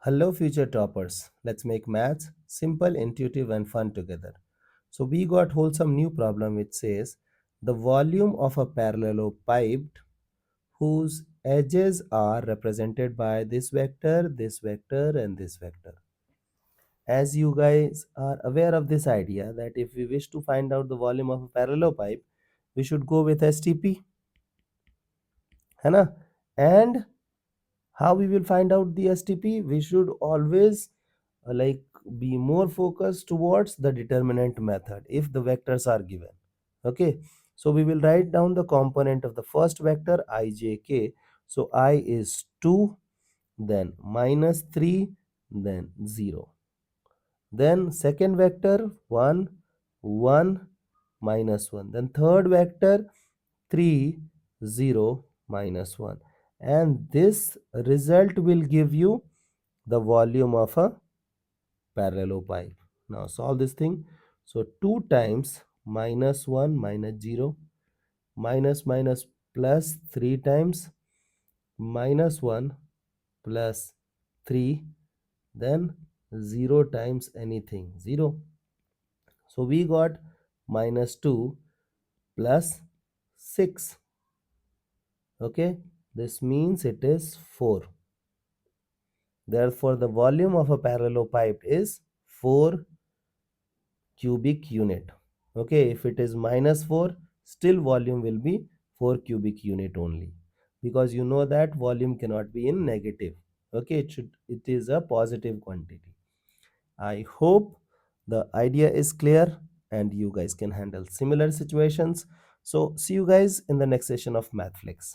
Hello, future toppers. Let's make maths simple, intuitive, and fun together. So, we got hold some new problem which says the volume of a parallelopiped whose edges are represented by this vector, and this vector. As you guys are aware of this idea that if we wish to find out the volume of a parallelopipe, we should go with STP, है ना? And how we will find out the STP? We should always like be more focused towards the determinant method if the vectors are given. Okay, so we will write down the component of the first vector i+j-k. So I is 2, then minus 3, then 0. Then second vector 1, 1, minus 1. Then third vector 3, 0, minus 1. And this result will give you the volume of a parallelopipe. Now solve this thing. So 2 times minus 1 minus 0 minus minus plus 3 times minus 1 plus 3, then 0 times anything 0. So we got minus 2 plus 6. Okay, this means it is 4. Therefore the volume of a parallelopipe is 4 cubic unit. Okay, if it is minus 4, still volume will be 4 cubic unit only, because you know that volume cannot be in negative. Okay, it is a positive quantity. I hope the idea is clear and you guys can handle similar situations. So see you guys in the next session of Mathflix.